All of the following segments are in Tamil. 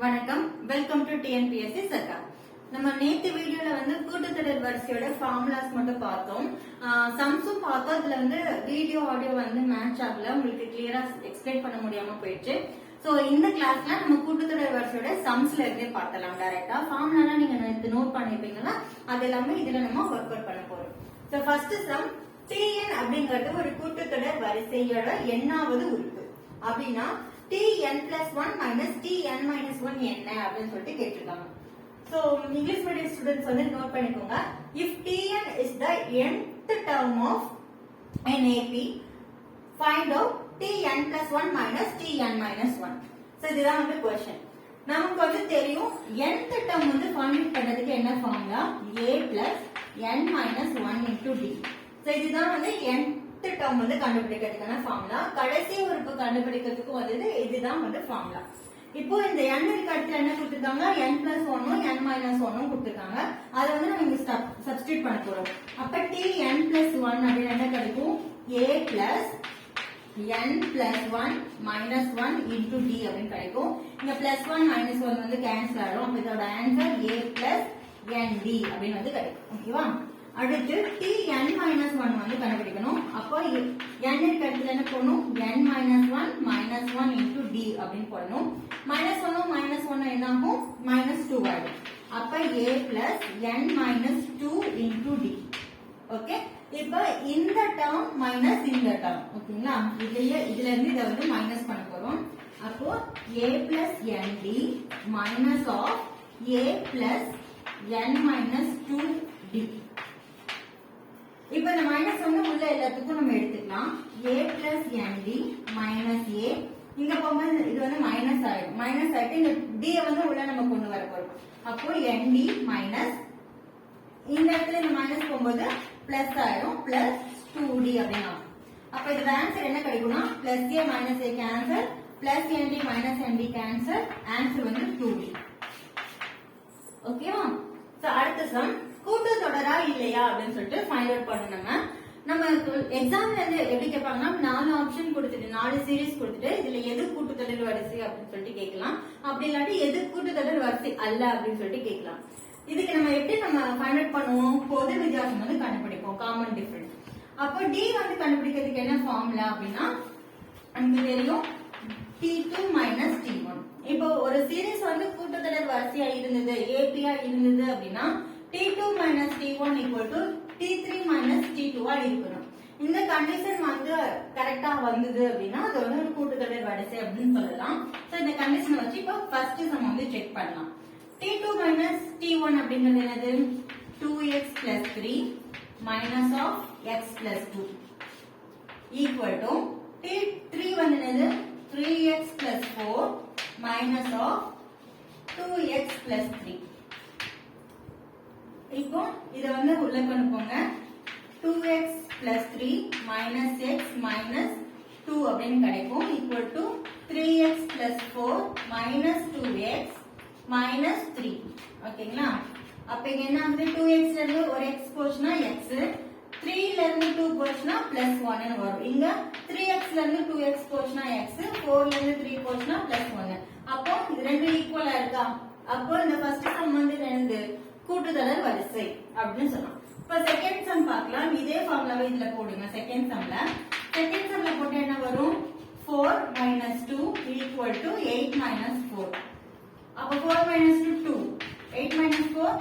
வணக்கம், வெல்கம் டு டிஎன்பிஎஸ்சி சர்க்கா. நம்ம நேத்து வீடியோல கூட்டுத்தொடர் வரிசையோட ஃபார்முலாஸ் மட்டும் பார்த்தோம். சம்ஸும் பார்த்தோம். அதுல வீடியோ ஆடியோ மேட்ச் ஆகல, உங்களுக்கு கிளியரா எக்ஸ்பிளைன் பண்ண முடியாம போயிடுச்சு. சோ இந்த கிளாஸ்ல நம்ம கூட்டுத்தொடர் வரிசையோட சம்ஸ்ல இருந்தே பார்த்தலாம் டைரக்டா. ஃபார்முலா நீங்க நேத்து நோட் பண்ணிருப்பீங்களா, அது எல்லாமே இதுல நம்ம ஒர்க் அவுட் பண்ண போறோம். சோ ஃபர்ஸ்ட் சம், Tn அப்படிங்கிறது ஒரு கூட்டுத்தொடர் வரிசையோட எண்ணாவது உறுப்பு அப்படின்னா Tn+1 Tn-1 என்ன அப்படின்னு சொல்லிட்டு கேட்டிருக்காங்க. So English medium students note பண்ணிக்கோங்க. If Tn is the nth term of an AP, find out Tn+1 Tn-1. So இதுதான் क्वेश्चन. நமக்கு தெரியும் nth term ஃபைண்ட் பண்றதுக்கு என்ன formula, A plus n-1 into D. So இதுதான் nth term கண்டுபிடிக்கிறதுக்கான ஃபார்முலா. கடைசி உறுப்பு கண்டுபிடிக்கிறதுக்கு இதுதான் ஃபார்முலா. இப்போ இந்த n க்கு அடுத்து என்ன கொடுத்திருக்காங்க, n+1 n-1 கொடுத்திருக்காங்க. அத நம்ம இங்க சப்ஸ்டிட்யூட் பண்ண போறோம். அப்ப Tn+1 அப்படினா என்ன கிடைக்கும், A plus n+1 -1 into D அப்படின்னு கிடைக்கும். இங்க +1 -1 கேன்சல் ஆகும். அப்ப இதோட ஆன்சர் A plus nd அப்படின்னு கிடைக்கும். ஓகேவா? அடுத்து Tn-1 கண்டுபிடிக்கணும். அப்போ n க்கு அடுத்து என்ன போடணும், n-1 -1 into D அப்படின்னு போடணும். -1 என்ன ஆகும், -2 ஆகும். அப்ப A plus n-2 into D. Okay, இப்போ இந்த டேர்ம் மைனஸ் இந்த டேர்ம், ஓகேங்களா? இதுல இருந்து இத மைனஸ் பண்ண போறோம். அப்போ A plus nd minus of A plus n-2D. இப்போ இந்த மைனஸ் உள்ள எல்லாத்துக்கும் நம்ம எடுத்துக்கலாம். A plus nd minus A, இங்க போகும்போது இது மைனஸ் ஆயிடும். மைனஸ் ஆயிட்டு இந்த D உள்ள நம்ம கொண்டு வர போறோம். அப்போ nd minus இந்த இடத்துல இந்த மைனஸ் போகும்போது பிளஸ் ஆயிடும், பிளஸ் 2D அப்படின்னா. அப்ப இதோட ஆன்சர் என்ன கிடைக்கும்னா, plus A minus A cancel, plus nd minus nd cancel, answer 2D. ஓகேவா? சோ அடுத்த சம், கூட்டுத்தொடரா இல்லையா அப்படின்னு சொல்லிட்டு ஃபைண்ட் அவுட் பண்ணணும். நம்ம எக்ஸாம்ல எப்படி கேட்பாங்கன்னா, 4 ஆப்ஷன் கொடுத்துட்டு 4 சீரிஸ் கொடுத்துட்டு இதுல எது கூட்டுத்தொடர் வரிசை அப்படின்னு சொல்லிட்டு கேட்கலாம். அப்படி இல்லாட்டி எது கூட்டுத்தொடர் வரிசை அல்ல அப்படின்னு சொல்லிட்டு கேட்கலாம். இதுக்கு நம்ம எப்படி ஃபைண்ட் அவுட் பண்ணுவோம், பொது வித்தியாசம் கண்டுபிடிப்போம், காமன் டிஃபரன்ஸ். அப்போ D கண்டுபிடிக்கிறதுக்கு என்ன ஃபார்முலா அப்படின்னா, நமக்கு தெரியும் T2 minus T1. இப்போ ஒரு சீரிஸ் கூட்டுத்தொடர் வரிசையா இருந்தது, ஏபியா இருந்தது அப்படின்னா T2 minus T1 equal to T3 minus T2 ஆ இருக்கணும். இந்த கண்டிஷன் கரெக்டா வந்தது அப்படின்னா அது ஒரு கூட்டுத்தொடர் வரிசை அப்படின்னு சொல்லலாம். சோ இந்த கண்டிஷனை வச்சு இப்போ ஃபர்ஸ்ட் சம் செக் பண்ணலாம். T2 minus T1 அப்படிங்கிறது என்னது, 2x plus 3 minus of x plus 2 equal to T3 என்னது, 3x plus 4 minus of 2x plus 3. இப்போ இத உள்ள கொண்டு போங்க. 2x plus 3 minus x minus 2 அப்படின்னு கிடைக்கும், equal to 3x plus 4 minus 2x minus 3. ஓகேங்களா? அப்ப இங்க என்ன ஆகுது, 2x ல இருந்து ஒரு x போச்சுனா x, 3 ல இருந்து 2 போச்சுனா +1 ன்னு வரும். இங்க 3x ல இருந்து 2x போச்சுனா x, 4 ல இருந்து 3 போச்சுனா +1. அப்போ இது ரெண்டும் ஈக்குவலா இருக்கா? அப்போ இந்த ஃபர்ஸ்ட் சம் என்னது, கூட்டுத்தொடர் வரிசை அப்படின்னு சொல்லலாம். இப்ப செகண்ட் சம் பார்க்கலாம். இதே ஃபார்முலாவை இதுல போடுங்க. செகண்ட் சம்ல போட்டா என்ன வரும், 4 minus 2 equal to 8 minus 4. அப்ப 4 minus 2 2, 8 minus 4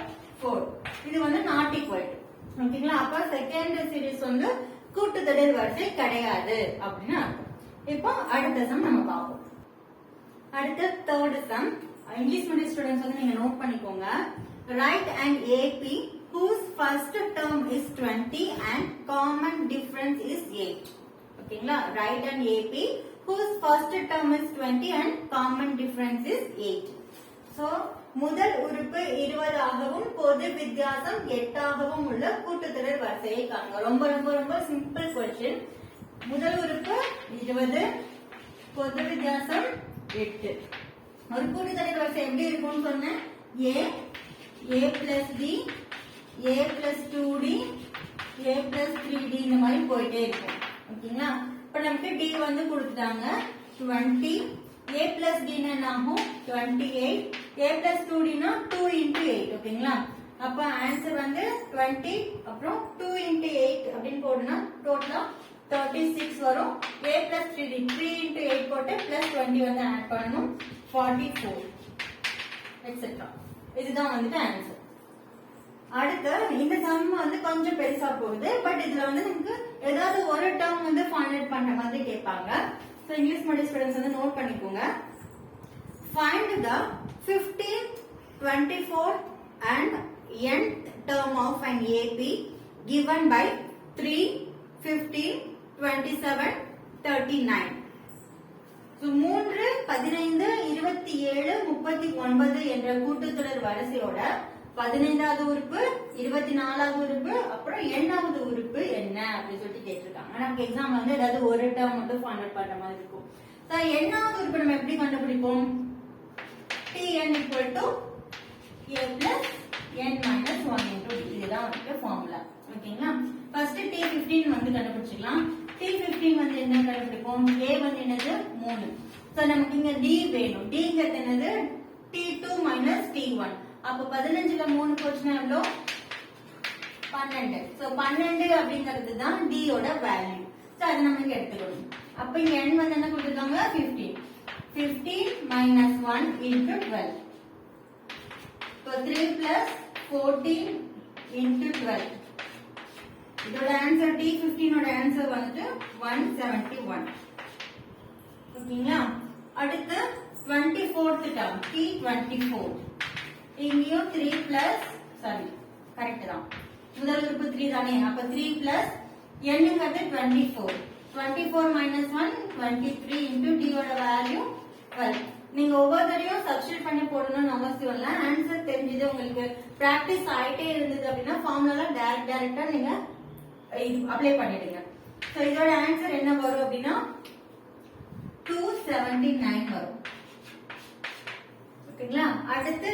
4. இது not equal to. ஓகேங்களா? அப்ப செகண்ட் சீரிஸ் கூட்டுத்தொடர் வரிசை கிடையாது அப்படின்னு அர்த்தம். இப்போ அடுத்த சம் நம்ம பார்ப்போம். அடுத்த third sum, English medium students நீங்க நோட் பண்ணிக்கோங்க. Write an AP whose first term is 20 and common difference is 8. ஓகேங்களா? Write an AP whose first term is 20 and common difference is 8. So முதல் உறுப்பு 20 ஆகவும் பொது வித்தியாசம் 8 ஆகவும் உள்ள கூட்டுத்தொடர் வரிசையை காண்க. ரொம்ப ரொம்ப ரொம்ப சிம்பிள் क्वेश्चन. முதல் உறுப்பு 20, பொது வித்தியாசம் 8. ஒரு கூட்டுத்தொடர் வரிசை எப்படி இருக்கும்னு சொன்னேன், A plus D, A plus 2D, A plus 3D இந்த மாதிரி போயிட்டே இருக்கும். ஓகேங்களா? இப்ப நமக்கு D கொடுத்துட்டாங்க 20 a plus d என்ன ஆகும் 28, a plus 2d னா 2 into 8 ஓகேங்களா. அப்ப ஆன்சர் வந்து 20 அப்புறம் 2 into 8 அப்படின்னு போடுனா டோட்டலா 36 வரும். a plus 3d 3 into 8 போட்டு plus 20 வந்து ஆட் பண்ணனும் 44 etc. இதுதான் வந்து ஆன்சர். அடுத்து இந்த சம் வந்து கொஞ்சம் பெருசா போகுது. பட் இதுல வந்து நமக்கு ஏதாவது ஒரு டேர்ம் வந்து ஃபைண்ட் அவுட் பண்ற மாதிரி கேட்பாங்க. சோ இங்கிலீஷ் மீடியம் ஸ்டூடண்ட்ஸ் வந்து நோட் பண்ணிக்கோங்க. Find the 15th, 24th and nth term of an AP given by 3, 15, 27, 39. So 3, 15, 27, 39 என்ற கூட்டுத்தொடர் வரிசையோட 15வது உறுப்பு 24வது உறுப்பு அப்புறம் எண்ணாவது உறுப்பு என்ன அப்படி சொல்லிட்டு கேட்டிருக்காங்க. நமக்கு எக்ஸாம் வந்து ஏதாவது ஒரு டேர்ம் மட்டும் ஃபைண்ட் அவுட் பண்ற மாதிரி இருக்கும். சோ எண்ணாவது உறுப்பு நம்ம எப்படி கண்டுபிடிப்போம்? Tn equal to a plus n minus 1 into d. இதுதான் வந்து ஃபார்முலா. ஓகேங்களா? ஃபர்ஸ்ட் T15 வந்து கண்டுபிடிச்சிடலாம். T15 வந்து என்ன கண்டுபிடிப்போம்? a வந்து என்னது 3. சோ நமக்கு இங்க d வேணும். d ங்கிறது என்னது T2 minus T1. அப்ப 15ல 3 போச்சுனா எவ்வளோ 12. சோ 12 அப்படிங்கிறது தான் d யோட வேல்யூ. சோ அத நம்ம இங்க எடுத்துக்கணும். அப்ப இங்க n வந்து என்ன கொடுத்திருக்காங்க 15. 15 minus 1 into 12. So 3 plus 14 into 12. இதோட ஆன்சர் T15 ஓட ஆன்சர் வந்து 171. ஓகேங்களா? அடுத்து 24th டேர்ம் T24. இங்கேயும் 3 plus கரெக்ட் தான். முதல் உறுப்பு 3 தானே. அப்ப 3 plus n ங்கிறது 24. 24 minus 1 23 into d ஓட வேல்யூ 12. நீங்க ஒவ்வொரு தடவையும் சப்ஸ்டிட்யூட் பண்ணி போடணும்னு அவசியம் இல்ல. ஆன்சர் தெரிஞ்சது உங்களுக்கு பிராக்டிஸ் ஆயிட்டே இருந்தது அப்படின்னா ஃபார்முலா டைரக்டா நீங்க அப்ளை பண்ணிடுங்க. சோ இதோட ஆன்சர் என்ன வரும் அப்படின்னா 279 வரும். ஓகேங்களா? அடுத்து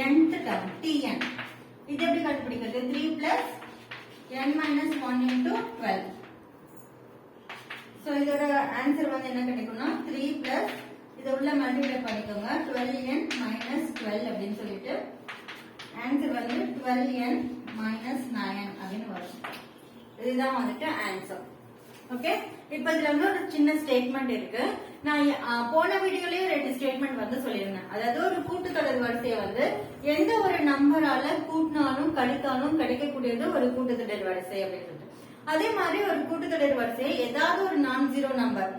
nth டேர்ம் Tn. இது எப்படி கண்டுபிடிக்கிறது? 3 plus n minus 1 into 12. So இதோட ஆன்சர் வந்து என்ன கிடைக்கும்னா 3 plus இத உள்ள மல்டிப்ளை பண்ணிக்கோங்க 12n minus 12 அப்படின்னு சொல்லிட்டு ஆன்சர் வந்து 12n minus 9 அப்படின்னு வரும். இதுதான் வந்துட்டு ஆன்சர். ஓகே, இப்போ இதுல வந்து ஒரு சின்ன ஸ்டேட்மெண்ட் இருக்கு. நான் போன வீடியோலயே ரெண்டு ஸ்டேட்மெண்ட் வந்து சொல்லியிருந்தேன். அதாவது ஒரு கூட்டுத்தொடர் வரிசையை வந்து எந்த ஒரு நம்பரால கூட்டினாலும் கழித்தாலும் கிடைக்கக்கூடியது ஒரு கூட்டுத்தொடர் வரிசை அப்படின்னு சொல்லிட்டு. அதே மாதிரி ஒரு கூட்டுத்தொடர் வரிசையை ஏதாவது ஒரு நான் ஜீரோ நம்பர்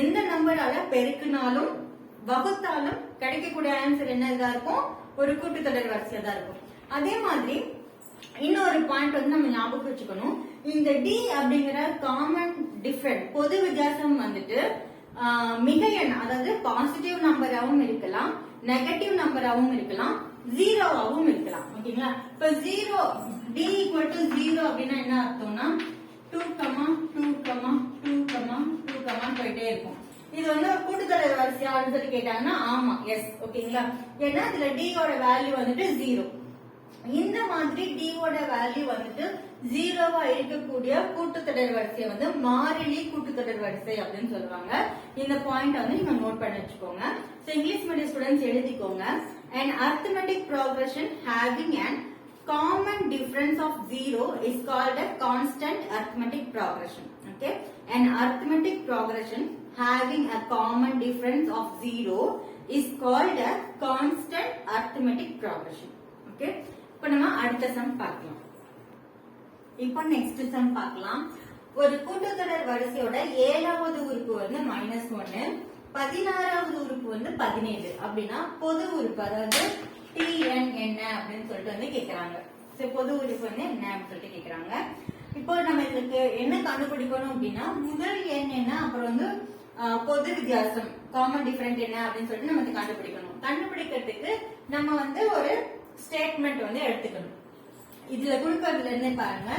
எந்த நம்பரால பெருக்கினாலும் வகுத்தாலும் கிடைக்கக்கூடிய ஆன்சர் என்னதா இருக்கும்? ஒரு கூட்டுத்தொடர் வரிசையா தான் இருக்கும். அதே மாதிரி இன்னொரு பாயிண்ட் வந்து நம்ம ஞாபகம் வச்சுக்கணும். இந்த d அப்படிங்கிற காமன் டிஃபரண்ட் பொது வித்தியாசம் வந்துட்டு மிக எண், அதாவது பாசிட்டிவ் நம்பராகவும் இருக்கலாம், நெகட்டிவ் நம்பராகவும் இருக்கலாம், ஜீரோவாகவும் இருக்கலாம். ஓகேங்களா? இப்ப ஜீரோ d ஈக்குவல் டு 0 அப்படின்னா என்ன அர்த்தம்னா 2,2,2,2 போயிட்டே இருக்கும். இது வந்து ஒரு கூட்டுத்தொடர் வரிசையான்னு சொல்லி கேட்டாங்கன்னா ஆமா, எஸ். ஓகேங்களா? ஏன்னா இதுல d ஓட வேல்யூ வந்துட்டு 0. இந்த மாதிரி d ஓட வேல்யூ வந்துட்டு 0வா இருக்கக்கூடிய கூட்டுத்தொடர் வரிசையை வந்து மாறிலி கூட்டுத்தொடர் வரிசை அப்படின்னு சொல்லுவாங்க. இந்த பாயிண்ட் வந்து நீங்க நோட் பண்ணி வச்சுக்கோங்க. சோ இங்கிலீஷ் மீடியம் ஸ்டூடெண்ட்ஸ் எழுதிக்கோங்க. An arithmetic progression having an common difference of 0 is called a constant arithmetic progression. Okay, an arithmetic progression having a common difference of 0 is called a constant arithmetic progression. Okay, இப்போ நம்ம அடுத்த சம் பார்க்கலாம். இப்போ நெக்ஸ்ட் சம் பார்க்கலாம். ஒரு கூட்டுத்தொடர் வரிசையோட 7வது உறுப்பு வந்து -1, 16வது உறுப்பு வந்து 17 அப்படின்னா பொது உறுப்பு அதாவது Tn என்ன அப்படின்னு சொல்லிட்டு வந்து கேக்குறாங்க. சோ பொது உறுப்பு வந்து என்ன அப்படின்னு சொல்லிட்டு கேக்குறாங்க. இப்போ நம்ம இதுக்கு என்ன கண்டுபிடிக்கணும் அப்படின்னா முதல் எண் என்ன, அப்புறம் வந்து பொது வித்தியாசம் காமன் டிஃபரண்ட் என்ன அப்படின்னு சொல்லிட்டு நம்ம கண்டுபிடிக்கணும். கண்டுபிடிக்கிறதுக்கு நம்ம வந்து ஒரு ஸ்டேட்மெண்ட் வந்து எடுத்துக்கணும். இதுல கொடுக்கறதுல இருந்து பாருங்க,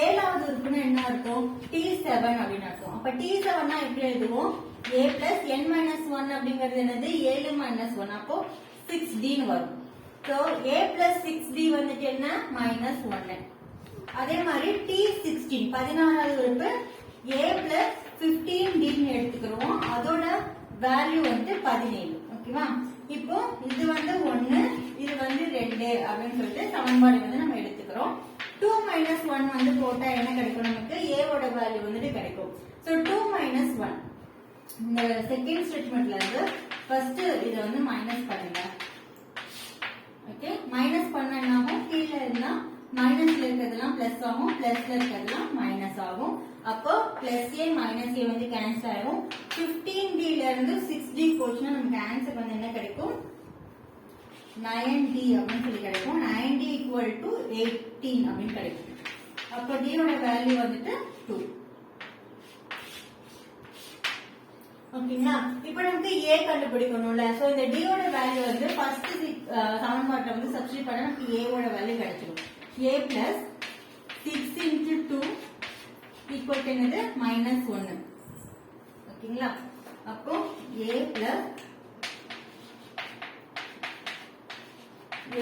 7வது உறுப்புனா என்ன அர்த்தம்? T7 அப்படின்னு அர்த்தம். அப்ப T7னா எப்படி எழுதுவோம்? a plus n minus 1 அப்படிங்கிறது என்னது? 7 minus 1, அப்போ 6d ன்னு வரும். So a plus 6d வந்துட்டு என்ன? minus 1. அதே மாதிரி T16 16வது உறுப்பு a plus 15d ன்னு எடுத்துக்கிறோம். அதோட வேல்யூ வந்து 17. ஓகேவா? இப்போ இது வந்து 1, இது வந்து 2 அப்படின்னு சொல்லிட்டு சமன்பாடு வந்து நம்ம எடுத்துக்கிறோம். 2 - 1 வந்து போட்டா என்ன கிடைக்கும்? நமக்கு a ஓட வேல்யூ வந்துட்டு கிடைக்கும். சோ 2 - 1 இந்த செகண்ட் ஸ்டேட்மெண்ட்ல இருந்து ஃபர்ஸ்ட் இத வந்து மைனஸ் பண்ணுங்க. ஓகே, மைனஸ் பண்ணனாவும் கீழ இருந்தா மைனஸ்ல இருக்கிறதெல்லாம் பிளஸ் ஆகும், பிளஸ்ல இருக்கிறதெல்லாம் மைனஸ் ஆகும். அப்போ பிளஸ் a மைனஸ் a வந்து கேன்சல் ஆகும். 15d ல இருந்து 6d போச்சுன்னா நமக்கு ஆன்சர் வந்து என்ன கிடைக்கும்? 9d அப்படின்னு சொல்லி கிடைக்கும். 9d equal to 18 அப்படின்னு கிடைக்கும். அப்போ d ஓட வேல்யூ வந்துட்டு 2. ஓகேங்களா? இப்போ நமக்கு a கண்டுபிடிக்கணும்ல. சோ இந்த d ஓட வேல்யூ வந்து ஃபர்ஸ்ட் சமன்பாட்டுல வந்து சப்ஸ்டிட்யூட் பண்ணா நமக்கு a ஓட வேல்யூ கிடைச்சிடும். a plus 6 into 2 equal to என்னது? -1. ஓகேங்களா? அப்போ a plus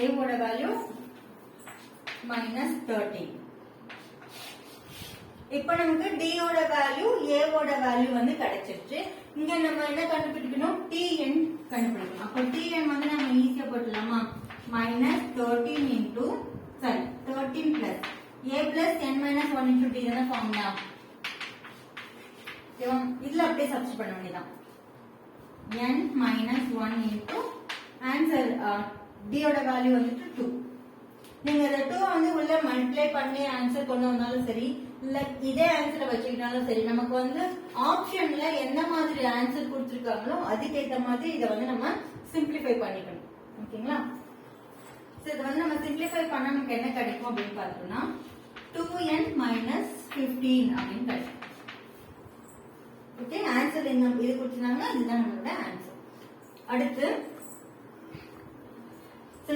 a ஓட வேல்யூ -13. இப்போ நமக்கு d ஓட வேல்யூ a ஓட வேல்யூ வந்து கிடைச்சிருச்சு. இங்க நம்ம என்ன கண்டுபிடிக்கணும்? tn கண்டுபிடிக்கணும். அப்போ tn வந்து நம்ம ஈஸியா போடலாமா? -13 into 13 plus a plus n minus 1 into d தான ஃபார்முலா. ஓகேவா? இதுல அப்படியே சப்ஸ்டிட்யூட் பண்ண வேண்டியதான். n minus 1 into answer d ஓட வேல்யூ வந்துட்டு 2. நீங்க இந்த 2 வந்து உள்ள மல்டிப்ளை பண்ணி ஆன்சர் கொண்டு வந்தாலும் சரி, இல்ல இதே ஆன்சரை வச்சுக்கிட்டாலும் சரி, நமக்கு வந்து ஆப்ஷன்ல எந்த மாதிரி ஆன்சர் கொடுத்திருக்காங்களோ அதுக்கேற்ற மாதிரி இதை வந்து நம்ம சிம்பிளிஃபை பண்ணிக்கணும். ஓகேங்களா? சோ இதை வந்து நம்ம சிம்பிளிஃபை பண்ணா நமக்கு என்ன கிடைக்கும் அப்படின்னு பார்த்தோம்னா 2n minus 15 அப்படின்னு கிடைக்கும். ஓகே, ஆன்சர் என்ன இது கொடுத்திருந்தாங்கன்னா இதுதான் நம்மளோட ஆன்சர். அடுத்து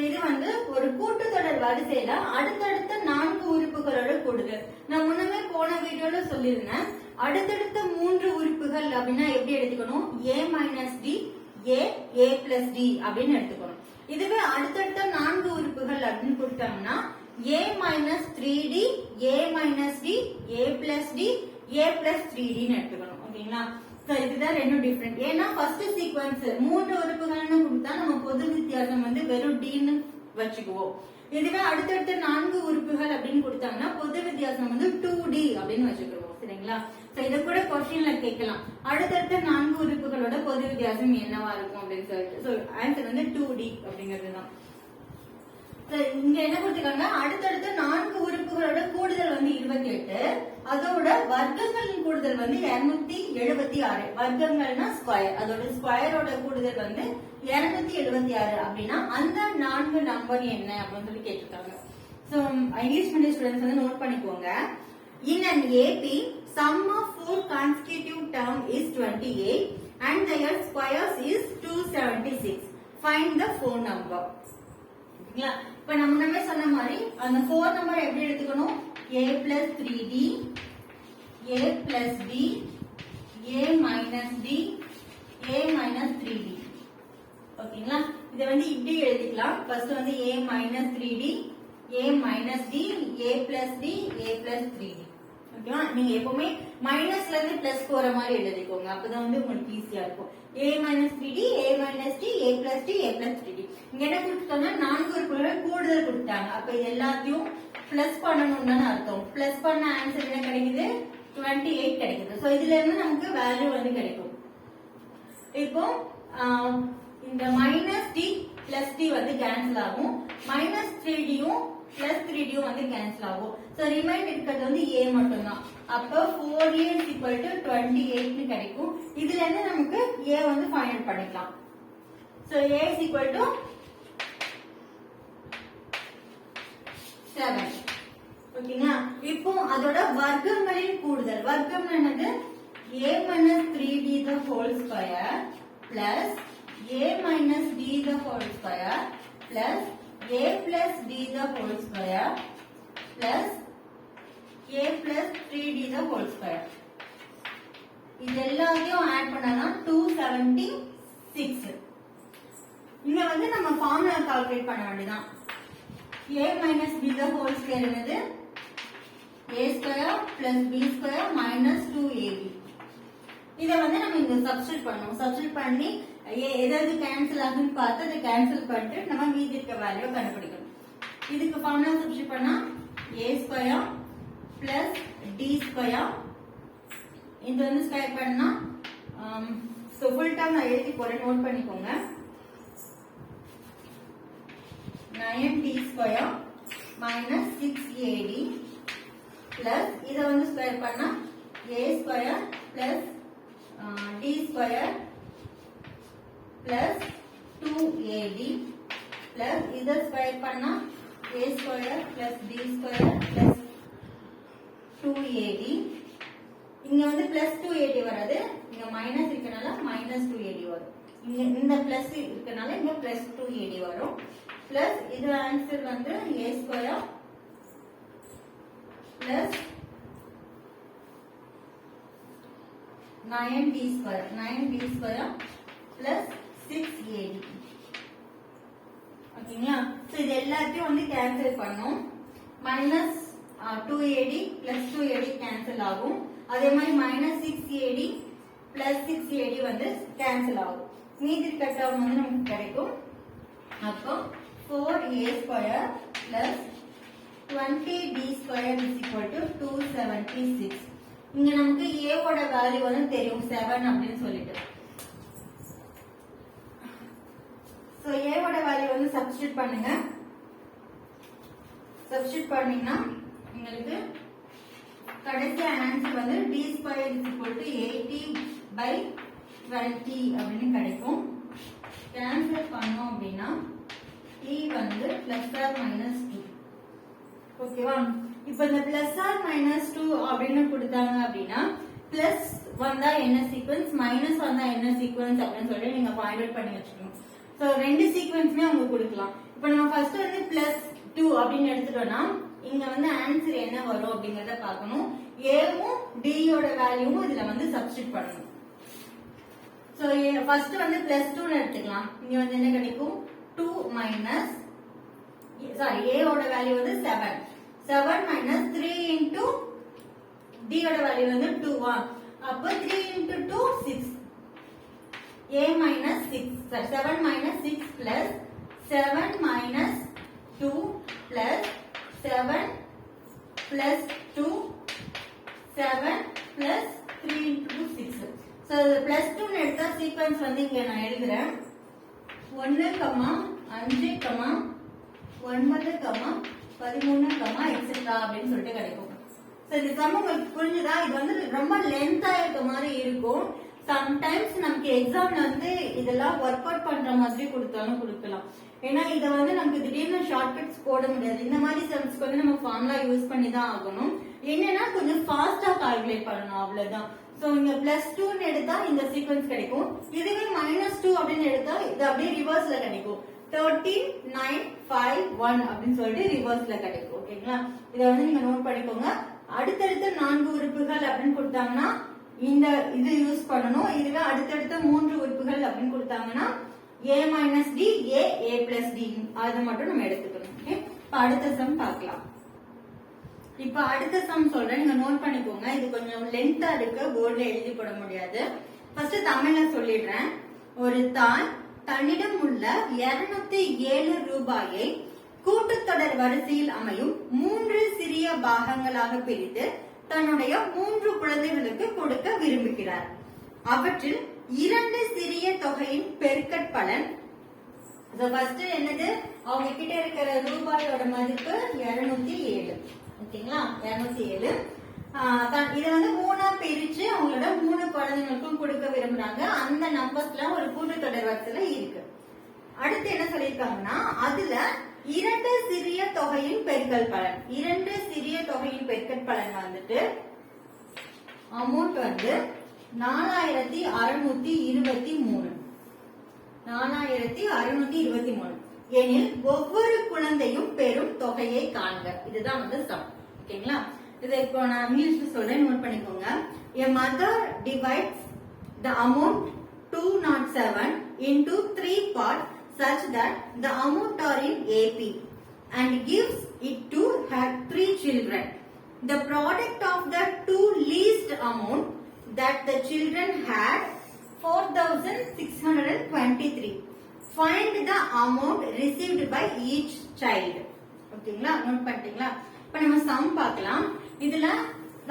இது வந்து ஒரு கூட்டுத்தொடர் வரிசையில அடுத்தடுத்த 4 உறுப்புகளோட கூடுதல். நான் முன்னமே போன வீடியோல சொல்லியிருந்தேன், அடுத்தடுத்த 3 உறுப்புகள் அப்படின்னா எப்படி எடுத்துக்கணும்? a minus d, a plus d அப்படின்னு எடுத்துக்கணும். இதுவே அடுத்தடுத்த 4 உறுப்புகள் அப்படின்னு கொடுத்தாங்கன்னா a minus 3d, a minus d, a plus d, a plus 3d எடுத்துக்கணும். ஓகேங்களா? இதுதான் ரெண்டும் டிஃபரெண்ட். ஏன்னா ஃபர்ஸ்ட் சீக்வன்ஸ் 3 உறுப்புகள்னு கொடுத்தா நம்ம பொது வித்தியாசம் வந்து வெறும் d ன்னு வச்சுக்குவோம். இதுவே அடுத்தடுத்த 4 உறுப்புகள் அப்படின்னு கொடுத்தாங்கன்னா பொது வித்தியாசம் வந்து 2d அப்படின்னு வச்சுக்குவோம். சரிங்களா? இத கூட क्वेश्चनல கேட்கலாம், அடுத்தடுத்த 4 உறுப்புகளோட பொது வித்தியாசம் என்னவா இருக்கும் அப்படின்னு சொல்லிட்டு. சோ ஆன்சர் வந்து 2d அப்படிங்கிறதுதான். இங்க என்ன கொடுத்திருக்காங்க? அடுத்தடுத்த 4 உறுப்புகளோட கூடுதல் வந்து 28, அதோட வர்க்கங்களின் கூடுதல் வந்து 276. வர்க்கங்கள்னா ஸ்கொயர், அதோட ஸ்கொயரோட கூடுதல் வந்து 276 அப்படின்னா அந்த 4 நம்பர் என்ன அப்படின்னு சொல்லி கேட்டிருக்காங்க. சோ இங்கிலீஷ் மீடியம் ஸ்டூடெண்ட்ஸ் வந்து நோட் பண்ணிக்கோங்க. In an AP, sum of 4 consecutive term is 28 and their squares is 276. Find the 4 number. இப்ப நம்ம முன்னமே சொன்ன மாதிரி அந்த 4 நம்பர் எப்படி எடுத்துக்கணும்? a plus 3d, a plus d, a minus d, a minus 3d. ஓகேங்களா? இத வந்து இப்படி எழுதிக்கலாம். ஃபர்ஸ்ட் வந்து a minus 3d, a minus d, a plus d, a plus 3d. ஓகேவா? நீங்க எப்பவுமே மைனஸ்ல இருந்து பிளஸ் போற மாதிரி எழுதிக்கோங்க. அப்பதான் வந்து உங்களுக்கு ஈஸியா இருக்கும். a minus 3d, a minus d, a plus d, a plus 3d. இங்க என்ன கொடுத்தாங்க? 4 உறுப்புகளோட கூடுதல் கொடுத்தாங்க. அப்ப இது எல்லாத்தையும் பிளஸ் பண்ணணும்னு அர்த்தம். பிளஸ் பண்ண ஆன்சர் என்ன கிடைக்குது? 28 கிடைக்குது. சோ இதுல இருந்து நமக்கு வேல்யூ வந்து கிடைக்கும். இப்போ இந்த மைனஸ் டி பிளஸ் டி வந்து கேன்சல் ஆகும், மைனஸ் 3dயும் பிளஸ் 3dயும் வந்து கேன்சல் ஆகும். சோ ரிமைண்ட் இருக்கிறது வந்து a மட்டும் தான். அப்ப 4a is equal to 28 னு கிடைக்கும். இதுல இருந்து நமக்கு a வந்து ஃபைண்ட் பண்ணிக்கலாம். So a is equal to 7. ஓகேங்களா? இப்போ அதோட வர்க்கங்களின் கூடுதல், வர்க்கம் என்னது? a minus 3d the whole square plus a minus d the whole square plus a plus d the whole square plus a plus 3d the whole square. இது எல்லாத்தையும் ஆட் பண்ணனா 276. இங்க வந்து நம்ம ஃபார்முலா கால்குலேட் பண்ண வேண்டியதான். a minus b the whole square என்னது? a square plus b square minus 2ab. இதை வந்து நம்ம இங்க சப்ஸ்டிட் பண்ணுவோம். சப்ஸ்டிட் பண்ணி எதாவது கேன்சல் ஆகுன்னு பார்த்து அதை கேன்சல் பண்ணிட்டு நம்ம மீதி இருக்க வேல்யூ கண்டுபிடிக்கணும். இதுக்கு ஃபார்முலா சப்ஸ்டிட் பண்ணா a square plus d square, இது வந்து ஸ்கொயர் பண்ணா ஃபுல் டேர்ம் நான் எழுதி போறேன், நோட் பண்ணிக்கோங்க. 9t square minus 6ad plus இதை வந்து ஸ்கொயர் பண்ணா a square plus d square plus 2ad plus இதை ஸ்கொயர் பண்ணா a square plus d square plus 2ad. இங்க வந்து பிளஸ் 2ad வராது, இங்க மைனஸ் இருக்கனால மைனஸ் 2ad வரும். இங்க இந்த பிளஸ் இருக்கனால இங்க பிளஸ் 2ad வரும். பிளஸ் இது ஆன்சர் வந்து a square plus 9t square plus 6ad. ஓகேங்களா? சோ இது எல்லாத்தையும் வந்து கேன்சல் பண்ணோம். Minus 2ad plus 2ad cancel ஆகும். அதே மாதிரி மைனஸ் 6ad பிளஸ் 6ad வந்து கேன்சல் ஆகும். மீதி இருக்க டேர்ம் வந்து நமக்கு கிடைக்கும். அப்போ 4a square plus 20d square is equal to 276. இங்க நமக்கு a ஓட வேல்யூ வந்து தெரியும் 7 அப்படின்னு சொல்லிட்டு. சோ a ஓட வேல்யூ வந்து சப்ஸ்டிட்யூட் பண்ணுங்க. சப்ஸ்டிட்யூட் பண்ணீங்கன்னா உங்களுக்கு கடைசி ஆன்சர் வந்து d square is equal to 80/20 அப்படின்னு கிடைக்கும். கேன்சல் பண்ணோம் அப்படின்னா t வந்து பிளஸ் ஆர் மைனஸ் 2. ஓகேவா? இப்போ இந்த பிளஸ் ஆர் மைனஸ் 2 அப்படின்னு கொடுத்தாங்க அப்படின்னா பிளஸ் வந்தா என்ன சீக்வென்ஸ், மைனஸ் வந்தா என்ன சீக்வென்ஸ் அப்படின்னு சொல்லி நீங்க ஃபைண்ட் அவுட் பண்ணி வச்சுக்கணும். சோ ரெண்டு சீக்வென்ஸ்மே அவங்க கொடுக்கலாம். இப்போ நம்ம ஃபர்ஸ்ட் வந்து பிளஸ் 2 அப்படின்னு எடுத்துட்டோம்னா இங்க வந்து ஆன்சர் என்ன வரும் அப்படிங்கறத பார்க்கணும். ஏவும் d யோட வேல்யூவும் இதுல வந்து சப்ஸ்டிட்யூட் பண்ணணும். சோ ஃபர்ஸ்ட் வந்து பிளஸ் 2 ன்னு எடுத்துக்கலாம். இங்க வந்து என்ன கிடைக்கும் 2 மைனஸ் சாரி a ஓட வேல்யூ வந்து 7 minus 3 into d ஓட வேல்யூ வந்து 2 அப்ப 3 into 2 6 a minus 6 sorry 7 minus 6 plus 7 minus 2 plus 7 plus 2 7 plus 3 into 6. So plus 2 ன்னு எடுத்தா சீக்வென்ஸ் வந்து இங்க நான் எழுதுறேன் 1, 5, 9, 13, எக்ஸெட்ரா அப்படின்னு சொல்லிட்டு கிடைக்கும். இந்த சம் உங்களுக்கு புரிஞ்சுதா? இது வந்து ரொம்ப லென்த்தா இருக்க மாதிரி இருக்கும். சம்டைம்ஸ் நமக்கு எக்ஸாம்ல வந்து இதெல்லாம் ஒர்க் அவுட் பண்ற மாதிரி கொடுத்தாலும் கொடுக்கலாம். ஏன்னா இத வந்து நமக்கு திடீர்னு ஷார்ட்கட்ஸ் போட முடியாது. இந்த மாதிரி சம்ஸ்க்கு வந்து நம்ம ஃபார்முலா யூஸ் பண்ணி தான் ஆகணும். என்னன்னா கொஞ்சம் ஃபாஸ்டா கால்குலேட் பண்ணணும், அவ்வளவுதான். சோ இங்க பிளஸ் 2 ன்னு எடுத்தா இந்த சீக்வென்ஸ் கிடைக்கும். இதுவே மைனஸ் 2 அப்படின்னு எடுத்தா இது அப்படியே ரிவர்ஸ்ல கிடைக்கும். 13, 9, 5, 1 அப்படின்னு சொல்லிட்டு ரிவர்ஸ்ல கிடைக்கும். ஓகேங்களா? இத வந்து நீங்க நோட் பண்ணிக்கோங்க. அடுத்தடுத்த 4 உறுப்புகள் அப்படின்னு கொடுத்தாங்கன்னா இந்த இது யூஸ் பண்ணணும். இதுவே அடுத்தடுத்த 3 உறுப்புகள் அப்படின்னு கொடுத்தாங்கன்னா a minus d, a plus d அது மட்டும் நம்ம எடுத்துக்கணும். ஓகே, இப்ப அடுத்த சம் பார்க்கலாம். இப்ப அடுத்த சம் சொல்றேன், நீங்க நோட் பண்ணிக்கோங்க. இது கொஞ்சம் லென்த்தா இருக்கு, போர்ட்ல எழுதி போட முடியாது. ஃபர்ஸ்ட் தமிழ்ல சொல்லிடுறேன். ஒரு தாய் தன்னிடம் உள்ள 207 ரூபாயை கூட்டுத்தொடர் வரிசையில் அமையும் 3 சிறிய பாகங்களாக பிரித்து தன்னுடைய 3 குழந்தைகளுக்கு கொடுக்க விரும்புகிறார். அவற்றில் 2 சிறிய தொகையின் பெருக்கற்பலன் என்னது? அவங்க கிட்ட இருக்கிற ரூபாயோட மதிப்பு 207. ஓகேங்களா? 207. இத வந்து 3 பிரிச்சு அவங்களோட 3 குழந்தைகளுக்கும் கொடுக்க விரும்புறாங்க. அந்த நம்பர்ஸ்ல ஒரு கூட்டுத்தொடர் வரிசையில இருக்கு. அடுத்து என்ன சொல்லிருக்காங்கன்னா அதுல 2 சிறிய தொகையின் பெருக்கல் பலன். 2 சிறிய தொகையின் பெருக்கல் பலன் வந்துட்டு அமௌண்ட் வந்து 4623. 4623 எனில் ஒவ்வொரு குழந்தையும் பெறும் தொகையை காண்க. இதுதான் வந்து சம். ஓகேங்களா? இதை இப்போ நான் இங்கிலீஷ்ல சொல்றேன், நோட் பண்ணிக்கோங்க. A mother divides the amount 207 into 3 parts such that the amount are in AP and gives it to her 3 children. The product of the two least amount that the children had 4623. Find the amount received by each child. ஓகேங்களா, நோட் பண்ணிட்டீங்களா? இப்ப நம்ம சம் பார்க்கலாம். இதுல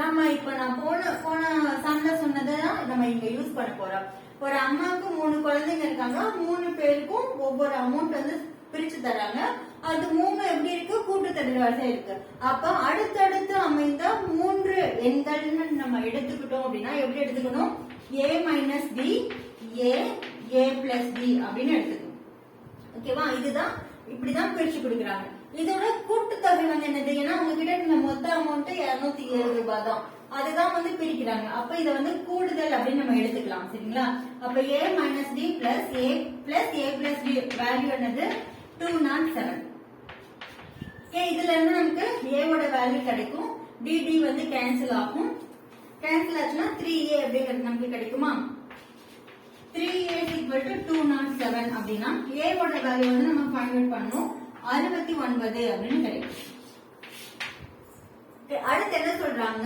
நம்ம இப்ப நான் போன சம்ல சொன்னதை நம்ம இங்க யூஸ் பண்ண போறோம். ஒரு அம்மாவுக்கு 3 குழந்தைங்க இருக்காங்க. 3 பேருக்கும் ஒவ்வொரு அமௌண்ட் வந்து பிரிச்சு தராங்க. அது 3 எப்படி இருக்கு, கூட்டுத்தொடர் வரிசை இருக்கு. அப்ப அடுத்தடுத்து அமைந்த 3 எண்கள்னு நம்ம எடுத்துக்கிட்டோம் அப்படின்னா எப்படி எடுத்துக்கணும், a minus b, a plus b அப்படின்னு எடுத்துக்கணும். ஓகேவா, இதுதான் இப்படிதான் பிரிச்சு கொடுக்குறாங்க. இதோட கூட்டுத்தொகை வந்து என்னது, ஏன்னா உங்ககிட்ட இந்த மொத்த அமௌண்ட் 207 ரூபாய் தான், அதுதான் வந்து பிரிக்கிறாங்க. அப்ப இத வந்து கூடுதல் அப்படின்னு நம்ம எடுத்துக்கலாம். சரிங்களா, அப்ப a minus b plus a plus b value என்னது 207. இதுல இருந்து நமக்கு a ஓட வேல்யூ கிடைக்கும். dd வந்து கேன்சல் ஆகும். கேன்சல் ஆச்சுன்னா 3a அப்படிங்கிறது நமக்கு கிடைக்குமா. 3a is equal to 207 அப்படின்னா a ஓட வேல்யூ வந்து நம்ம ஃபைண்ட் அவுட் பண்ணணும். 69 அப்படின்னு கிடைக்கும். அடுத்து என்ன சொல்றாங்க,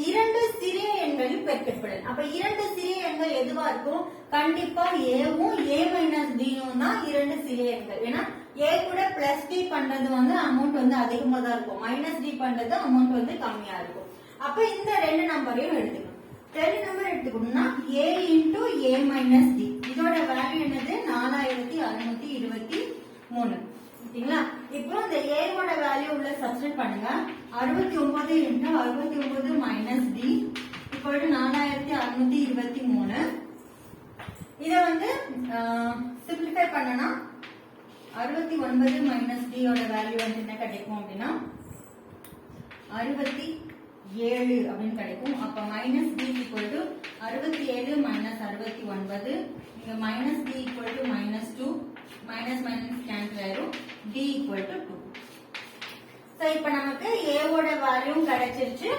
2 சிறிய எண்களில் பெருக்கப்படுதல். அப்ப 2 சிறிய எண்கள் எதுவா இருக்கும், கண்டிப்பா ஏவும் a மைனஸ் பியும் தான் 2 சிறிய எண்கள். ஏன்னா a கூட பிளஸ் d பண்றது வந்து அமௌண்ட் வந்து அதிகமா தான் இருக்கும், மைனஸ் d பண்றது அமௌண்ட் வந்து கம்மியா இருக்கும். அப்ப இந்த 2 நம்பரையும் எடுத்துக்கணும். 2 நம்பர் எடுத்துக்கணும்னா a into a minus d, இதோட வேல்யூ என்னது 4623. ஓகேங்களா, இப்போ இந்த a ஓட வேல்யூ உள்ள சப்ஸ்டிட்யூட் பண்ணுங்க. 69 into 69 minus d equal to 4623. இத வந்து சிம்பிளிஃபை பண்ணனா 69 மைனஸ் d ஓட வேல்யூ வந்து என்ன கிடைக்கும் அப்படின்னா 67 அப்படின்னு கிடைக்கும். அப்ப minus d equal to 67 minus 69, இங்க minus d equal to minus 2, minus minus cancel ஆயிரும், d ஈக்குவல் டு 2. சோ இப்போ நமக்கு a ஓட வேல்யூ கிடைச்சிருச்சு,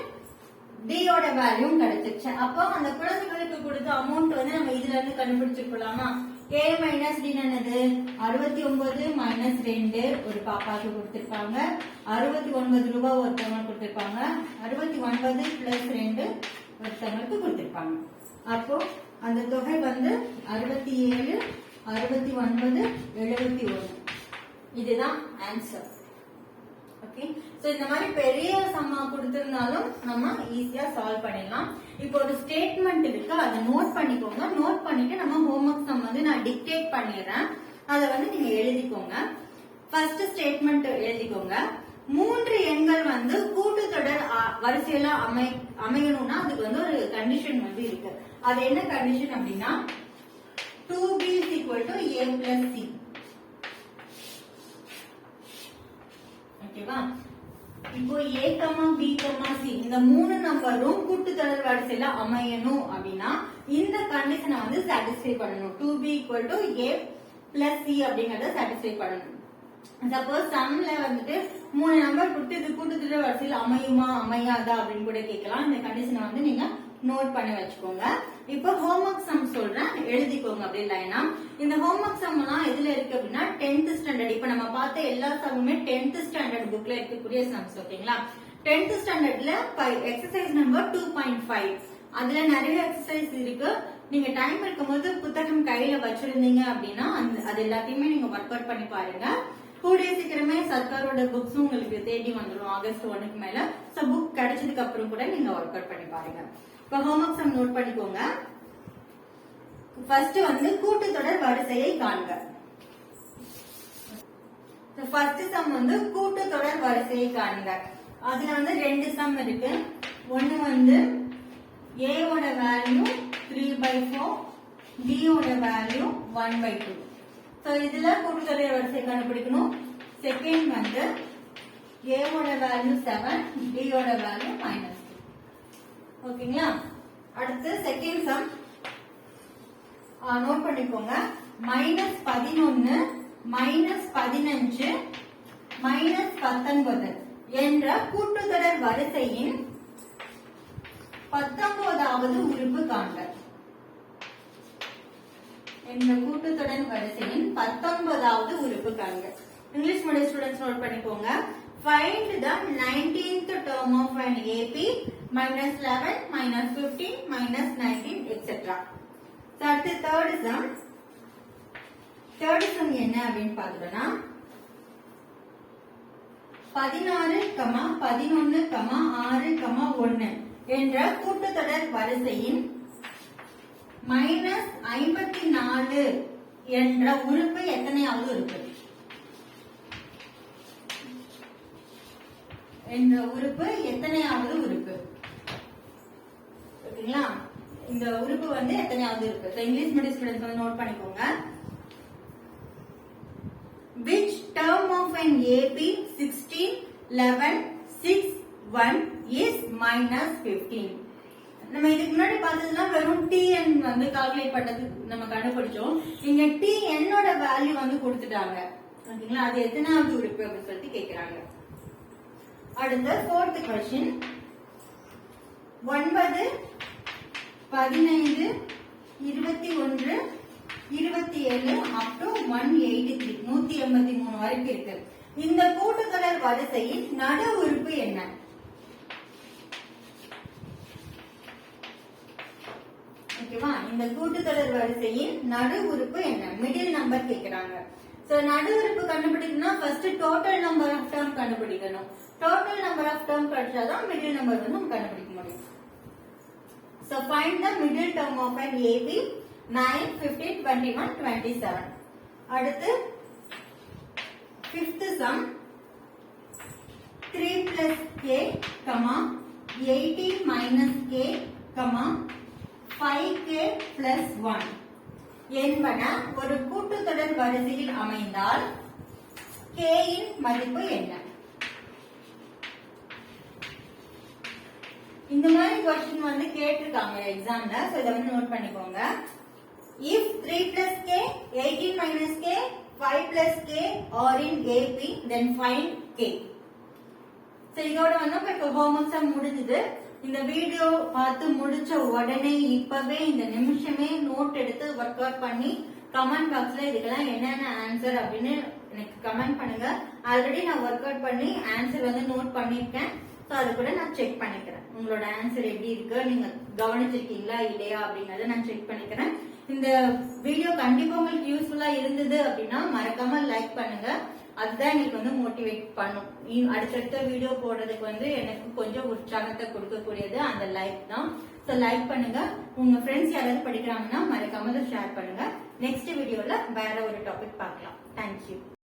d ஓட வேல்யூ கிடைச்சிருச்சு. அப்போ அந்த குழந்தைகளுக்கு கொடுத்த அமௌண்ட் வந்து நம்ம இதுல இருந்து கண்டுபிடிச்சிருக்கலாமா. a மைனஸ் d என்னது 69 மைனஸ் 2 ஒரு பாப்பாக்கு கொடுத்திருப்பாங்க, 69 ரூபாய் ஒருத்தவங்களுக்கு கொடுத்திருப்பாங்க, 69 பிளஸ் 2 ஒருத்தவங்களுக்கு கொடுத்திருப்பாங்க. அப்போ அந்த தொகை வந்து 67, 69, 71. இதுதான் ஆன்சர். ஓகே, சோ இந்த மாதிரி பெரிய சம்மா கொடுத்திருந்தாலும் நம்ம ஈஸியா சால்வ் பண்ணிடலாம். இப்போ ஒரு ஸ்டேட்மெண்ட் இருக்கு, அதை நோட் பண்ணிக்கோங்க. நோட் பண்ணிட்டு நம்ம ஹோம்வொர்க் சம் வந்து நான் டிக்டேட் பண்ணிடுறேன், அதை வந்து நீங்க எழுதிக்கோங்க. ஃபர்ஸ்ட் ஸ்டேட்மெண்ட் எழுதிக்கோங்க. 3 எண்கள் வந்து கூட்டுத்தொடர் வரிசையில அமையணும்னா அதுக்கு வந்து ஒரு கண்டிஷன் வந்து இருக்கு. அது என்ன கண்டிஷன் அப்படின்னா 2b is equal to a plus c. ஓகேவா, இப்போ a, b, c இந்த 3 நம்பரும் கூட்டுத்தொடர் வரிசையில அமையணும் அப்படின்னா இந்த கண்டிஷனை வந்து சாட்டிஸ்ஃபை பண்ணணும். 2b equal to a plus c அப்படிங்கறத சாட்டிஸ்ஃபை பண்ணணும். சப்போஸ் சம்ல வந்துட்டு 3 நம்பர் கொடுத்து இது கூட்டுத்தொடர் வரிசையில அமையுமா அமையாதா அப்படின்னு கூட கேட்கலாம். இந்த கண்டிஷனை வந்து நீங்க நோட் பண்ணி வச்சுக்கோங்க. இப்போ ஹோம்வொர்க் சம் சொல்றேன், எழுதிக்கோங்க அப்படியே லைனா. இந்த ஹோம்வொர்க் சம்லாம் எதுல இருக்கு அப்படின்னா 10th ஸ்டாண்டர்ட். இப்ப நம்ம பார்த்த எல்லா சம்முமே 10th ஸ்டாண்டர்ட் புக்ல இருக்கக்கூடிய சம்ஸ். ஓகேங்களா, 10th ஸ்டாண்டர்ட்ல எக்ஸசைஸ் நம்பர் 2.5 அதுல நிறைய எக்ஸசைஸ் இருக்கு. நீங்க டைம் இருக்கும்போது புத்தகம் கையில வச்சிருந்தீங்க அப்படின்னா அது எல்லாத்தையுமே நீங்க ஒர்க் அவுட் பண்ணி பாருங்க. கூடிய சீக்கிரமே சர்க்காரோட புக்ஸும் உங்களுக்கு தேடி வந்துடும் ஆகஸ்ட் 1க்கு மேல. சோ புக் கிடைச்சதுக்கு அப்புறம் கூட நீங்க ஒர்க் அவுட் பண்ணி பாருங்க. இப்ப ஹோம்வொர்க் சம் நோட் பண்ணிக்கோங்க. ஃபர்ஸ்ட் வந்து கூட்டுத்தொடர் வரிசையை காண்க. ஃபர்ஸ்ட் சம் வந்து கூட்டுத்தொடர் வரிசையை காண்க. அதுல வந்து 2 சம் இருக்கு. ஒன்னு வந்து a ஓட வேல்யூ 3/4, b ஓட வேல்யூ 1/2. சோ இதுல கூட்டுத்தொடர் வரிசை கண்டுபிடிக்கணும். செகண்ட் வந்து a ஓட வேல்யூ 7, b ஓட வேல்யூ -2. ஓகேங்களா, அடுத்து செகண்ட் சம் நோட் பண்ணிக்கோங்க. -11, -15, -19 என்ற கூட்டுத்தொடர் வரிசையின் 19வது உறுப்பு காண்க. இந்த கூட்டுத்தொடர் வரிசையின் 19வது உறுப்பு காண்க. இங்கிலீஷ் மீடியம் ஸ்டூடெண்ட்ஸ் நோட் பண்ணிக்கோங்க. find the 19th term of an AP minus 11 minus 15 minus 19 etc. So அடுத்து third sum என்ன அப்படின்னு பார்த்தோம்னா 16, 11, 6, 1 என்ற கூட்டுத்தொடர் வரிசையின் மைனஸ் 54 என்ற உறுப்பு எத்தனையாவது உறுப்பு? இந்த உறுப்பு எத்தனையாவது உறுப்பு? ஓகேங்களா? இந்த உறுப்பு வந்து எத்தனையாவது இருக்கு? இங்கிலீஷ் மீடியம் ஸ்டூடெண்ட்ஸ் வந்து நோட் பண்ணிக்கோங்க. Which term of an AP 16, 11, 6, 1 is minus 15? நம்ம இதுக்கு முன்னாடி பார்த்ததுன்னா வெறும் TN வந்து கால்குலேட் பண்ணது நம்ம கண்டுபிடிச்சோம். இங்க TN ஓட வேல்யூ வந்து கொடுத்துட்டாங்க. ஓகேங்களா? அது எத்தனாவது உறுப்பு அப்படின்னு சொல்லிட்டு கேக்குறாங்க. அடுத்த fourth question. 9, 15, 21, 27 up to 183 183 வரைக்கும் இருக்கு. இந்த கூட்டுத்தொடர் வரிசையின் நடு உறுப்பு என்ன? ஓகேவா? இந்த கூட்டுத்தொடர் வரிசையின் நடு உறுப்பு என்ன? மிடில் நம்பர் கேக்குறாங்க. சோ நடு உறுப்பு கண்டுபிடிக்கணும்னா first total number of term கண்டுபிடிக்கணும். டோட்டல் நம்பர் ஆஃப் டேர்ம் கிடைச்சாதான் மிடில் நம்பர் வந்து நம்ம கண்டுபிடிக்க முடியும். So find the middle term of an AP 9, 15, 21, 27. அடுத்து fifth sum 3 plus k, 18 minus k, 5k plus 1 என்பன ஒரு கூட்டுத்தொடர் வரிசையில் அமைந்தால் k இன் மதிப்பு என்ன? இந்த மாதிரி क्वेश्चन வந்து கேட்டிருக்காங்க எக்ஸாம்ல. சோ இத வந்து நோட் பண்ணிக்கோங்க. If 3 plus k, 18 minus k, 5 plus k are in AP, then find k. So இதோட வந்து இப்ப ஹோம்வொர்க் சம் முடிஞ்சது. இந்த வீடியோ பார்த்து முடிச்ச உடனே இப்பவே இந்த நிமிஷமே நோட் எடுத்து ஒர்க் அவுட் பண்ணி கமெண்ட் பாக்ஸ்ல இதுக்கெல்லாம் என்னென்ன ஆன்சர் அப்படின்னு எனக்கு கமெண்ட் பண்ணுங்க. ஆல்ரெடி நான் ஒர்க் அவுட் பண்ணி ஆன்சர் வந்து நோட் பண்ணிருக்கேன். சோ அது கூட நான் செக் பண்ணிக்கிறேன். உங்களோட ஆன்சர் எப்படி இருக்கு, நீங்க கவனிச்சிருக்கீங்களா இல்லையா அப்படிங்கறத நான் செக் பண்ணிக்கிறேன். இந்த வீடியோ கண்டிப்பா உங்களுக்கு யூஸ்ஃபுல்லா இருந்தது அப்படின்னா மறக்காம லைக் பண்ணுங்க. அதுதான் எனக்கு வந்து மோட்டிவேட் பண்ணும். அடுத்தடுத்த வீடியோ போடுறதுக்கு வந்து எனக்கு கொஞ்சம் உற்சாகத்தை கொடுக்கக்கூடியது அந்த லைக் தான். சோ லைக் பண்ணுங்க. உங்க ஃப்ரெண்ட்ஸ் யாராவது படிக்கிறாங்கன்னா மறக்காம ஷேர் பண்ணுங்க. நெக்ஸ்ட் வீடியோல வேற ஒரு டாபிக் பார்க்கலாம். தேங்க்யூ.